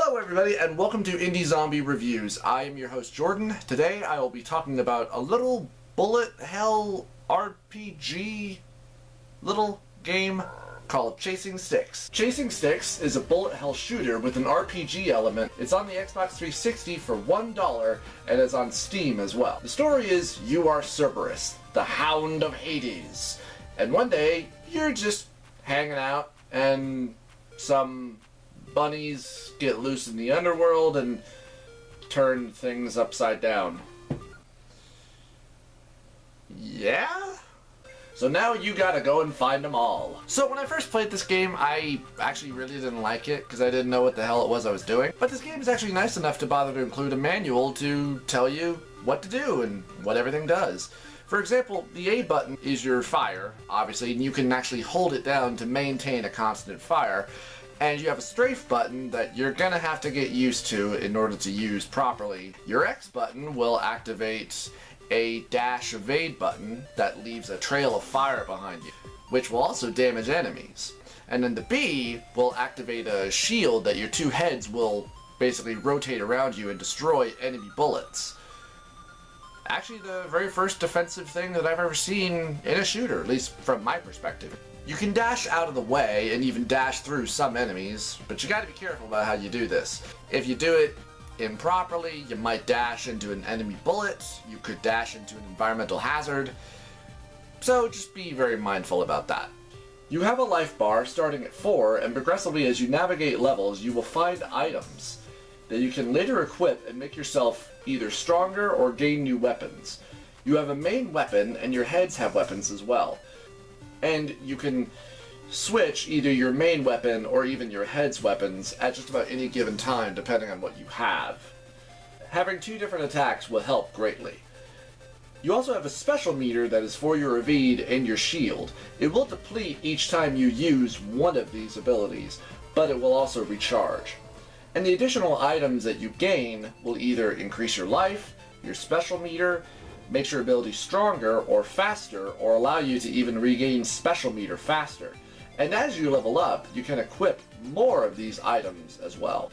Hello everybody and welcome to Indie Zombie Reviews. I am your host Jordan. Today I will be talking about a little bullet hell RPG little game called Chasing Styx. Chasing Styx is a bullet hell shooter with an RPG element. It's on the Xbox 360 for $1 and is on Steam as well. The story is you are Cerberus, the Hound of Hades, and one day you're just hanging out and some bunnies get loose in the underworld and turn things upside down. Yeah? So now you gotta go and find them all. So when I first played this game, I actually really didn't like it because I didn't know what the hell it was I was doing. But this game is actually nice enough to bother to include a manual to tell you what to do and what everything does. For example, the A button is your fire, obviously, and you can actually hold it down to maintain a constant fire. And you have a strafe button that you're gonna have to get used to in order to use properly. Your X button will activate a dash evade button that leaves a trail of fire behind you, which will also damage enemies. And then the B will activate a shield that your two heads will basically rotate around you and destroy enemy bullets. Actually, the very first defensive thing that I've ever seen in a shooter, at least from my perspective. You can dash out of the way and even dash through some enemies, but you gotta be careful about how you do this. If you do it improperly, you might dash into an enemy bullet, you could dash into an environmental hazard, so just be very mindful about that. You have a life bar starting at 4, and progressively as you navigate levels, you will find items that you can later equip and make yourself either stronger or gain new weapons. You have a main weapon, and your heads have weapons as well. And you can switch either your main weapon or even your head's weapons at just about any given time, depending on what you have. Having two different attacks will help greatly. You also have a special meter that is for your evade and your shield. It will deplete each time you use one of these abilities, but it will also recharge. And the additional items that you gain will either increase your life, your special meter, makes your ability stronger or faster, or allow you to even regain special meter faster. And as you level up, you can equip more of these items as well.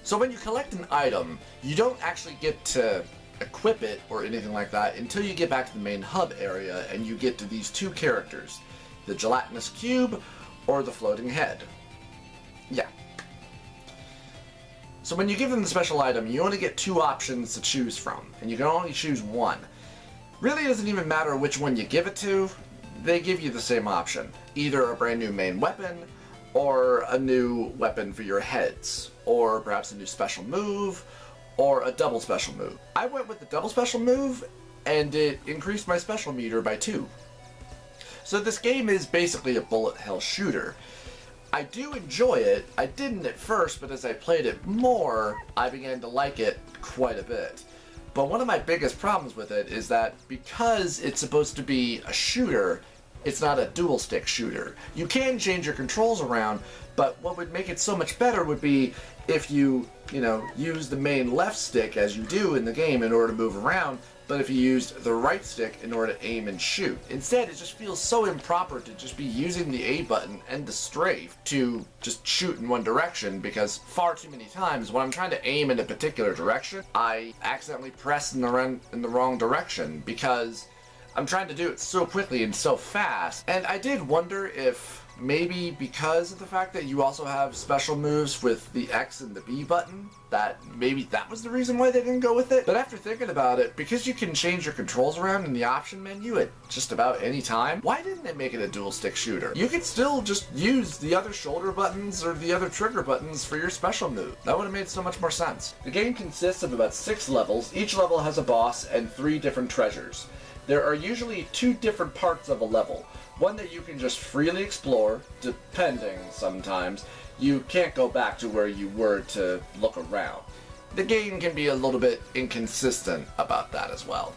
So when you collect an item, you don't actually get to equip it or anything like that until you get back to the main hub area and you get to these two characters, the gelatinous cube or the floating head. Yeah. So when you give them the special item, you only get two options to choose from, and you can only choose one. Really doesn't even matter which one you give it to, they give you the same option. Either a brand new main weapon, or a new weapon for your heads, or perhaps a new special move, or a double special move. I went with the double special move, and it increased my special meter by 2. So this game is basically a bullet hell shooter. I do enjoy it. I didn't at first, but as I played it more, I began to like it quite a bit. But one of my biggest problems with it is that because it's supposed to be a shooter, it's not a dual stick shooter. You can change your controls around, but what would make it so much better would be if you use the main left stick as you do in the game in order to move around, but if you used the right stick in order to aim and shoot. Instead, it just feels so improper to just be using the A button and the strafe to just shoot in one direction, because far too many times when I'm trying to aim in a particular direction, I accidentally press in the wrong direction because I'm trying to do it so quickly and so fast. And I did wonder if maybe because of the fact that you also have special moves with the X and the B button, that maybe that was the reason why they didn't go with it. But after thinking about it, because you can change your controls around in the option menu at just about any time, why didn't they make it a dual stick shooter? You could still just use the other shoulder buttons or the other trigger buttons for your special move. That would have made so much more sense. The game consists of about 6 levels. Each level has a boss and 3 different treasures. There are usually 2 different parts of a level. One that you can just freely explore, depending sometimes. You can't go back to where you were to look around. The game can be a little bit inconsistent about that as well.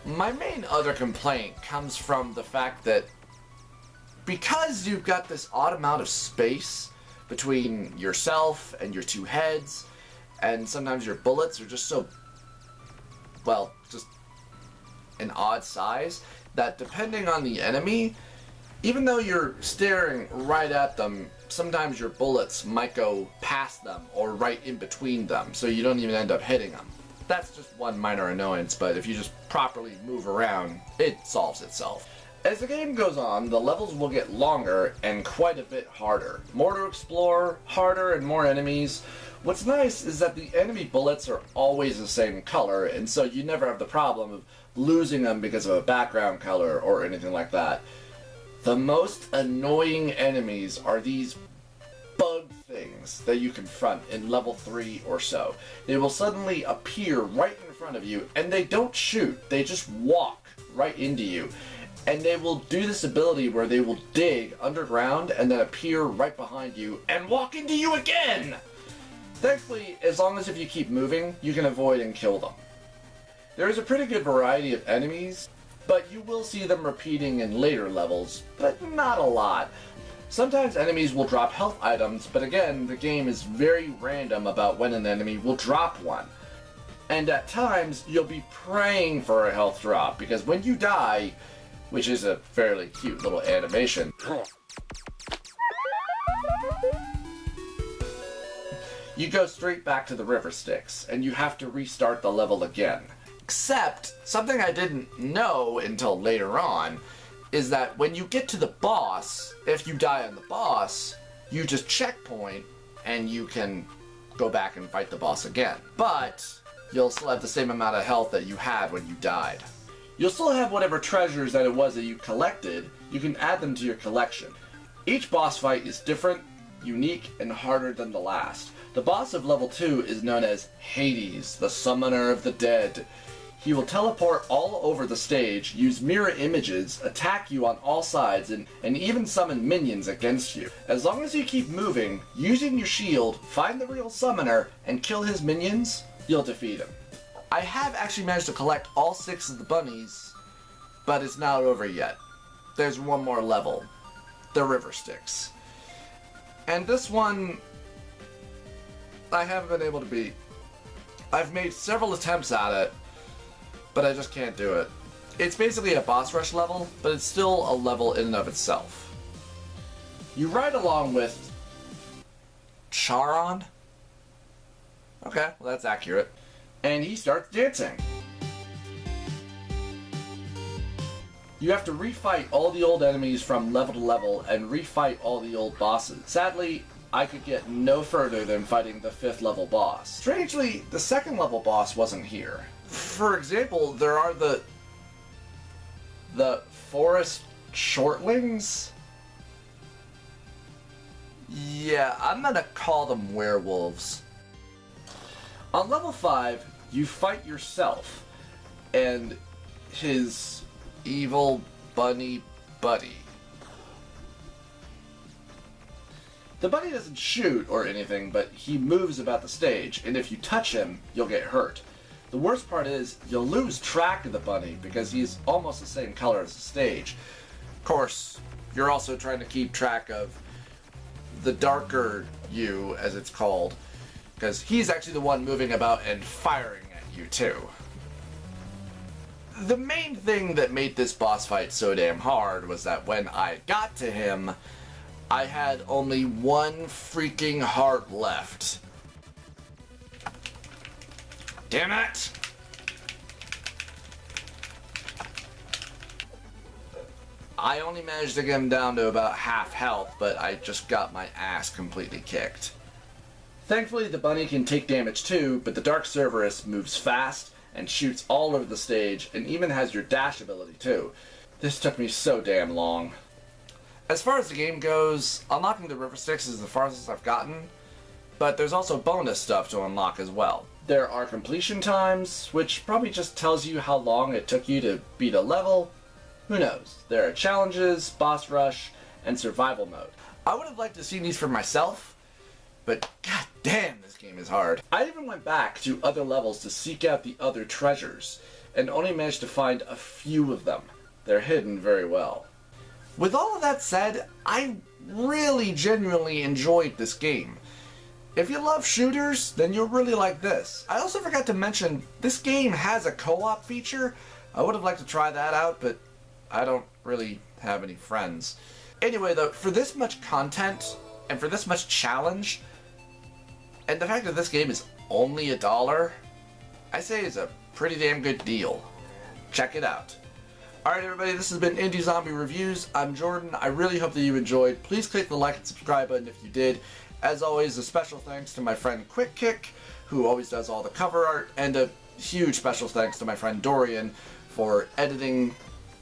My main other complaint comes from the fact that because you've got this odd amount of space between yourself and your two heads, and sometimes your bullets are just so, well, just an odd size, that depending on the enemy, Even though you're staring right at them, sometimes your bullets might go past them or right in between them, so you don't even end up hitting them. That's just one minor annoyance, but if you just properly move around, it solves itself. As the game goes on, the levels will get longer and quite a bit harder. More to explore, harder, and more enemies. What's nice is that the enemy bullets are always the same color, and so you never have the problem of losing them because of a background color or anything like that. The most annoying enemies are these bug things that you confront in level 3 or so. They will suddenly appear right in front of you, and they don't shoot, they just walk right into you. And they will do this ability where they will dig underground and then appear right behind you and walk into you again! Thankfully, as long as if you keep moving, you can avoid and kill them. There is a pretty good variety of enemies, but you will see them repeating in later levels, but not a lot. Sometimes enemies will drop health items, but again, the game is very random about when an enemy will drop one. And at times, you'll be praying for a health drop, because when you die, which is a fairly cute little animation, you go straight back to the river Styx, and you have to restart the level again. Except, something I didn't know until later on, is that when you get to the boss, if you die on the boss, you just checkpoint, and you can go back and fight the boss again. But, you'll still have the same amount of health that you had when you died. You'll still have whatever treasures that it was that you collected, you can add them to your collection. Each boss fight is different, unique, and harder than the last. The boss of level 2 is known as Hades, the Summoner of the Dead. He will teleport all over the stage, use mirror images, attack you on all sides, and even summon minions against you. As long as you keep moving, using your shield, find the real summoner, and kill his minions, you'll defeat him. I have actually managed to collect all 6 of the bunnies, but it's not over yet. There's one more level, the river Styx. And this one, I haven't been able to beat. I've made several attempts at it, but I just can't do it. It's basically a boss rush level, but it's still a level in and of itself. You ride along with Charon? Okay, well that's accurate. And he starts dancing. You have to refight all the old enemies from level to level and refight all the old bosses. Sadly, I could get no further than fighting the 5th level boss. Strangely, the 2nd level boss wasn't here. For example, there are the forest shortlings? Yeah, I'm gonna call them werewolves. On level 5, you fight yourself and his evil bunny buddy. The bunny doesn't shoot or anything, but he moves about the stage, and if you touch him, you'll get hurt. The worst part is, you'll lose track of the bunny because he's almost the same color as the stage. Of course, you're also trying to keep track of the darker you, as it's called, because he's actually the one moving about and firing at you too. The main thing that made this boss fight so damn hard was that when I got to him, I had only one freaking heart left. Damn it! I only managed to get him down to about half health, but I just got my ass completely kicked. Thankfully, the bunny can take damage too, but the Dark Cerberus moves fast and shoots all over the stage, and even has your dash ability too. This took me so damn long. As far as the game goes, unlocking the river Styx is the farthest I've gotten, but there's also bonus stuff to unlock as well. There are completion times, which probably just tells you how long it took you to beat a level. Who knows? There are challenges, boss rush, and survival mode. I would have liked to have seen these for myself, but god damn, this game is hard. I even went back to other levels to seek out the other treasures, and only managed to find a few of them. They're hidden very well. With all of that said, I really genuinely enjoyed this game. If you love shooters, then you'll really like this. I also forgot to mention, this game has a co-op feature. I would have liked to try that out, but I don't really have any friends. Anyway, though, for this much content, and for this much challenge, and the fact that this game is only $1, I say is a pretty damn good deal. Check it out. Alright everybody, this has been Indie Zombie Reviews. I'm Jordan. I really hope that you enjoyed. Please click the like and subscribe button if you did. As always, a special thanks to my friend QuickKick, who always does all the cover art, and a huge special thanks to my friend Dorian for editing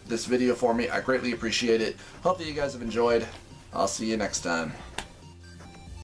this video for me. I greatly appreciate it. Hope that you guys have enjoyed. I'll see you next time.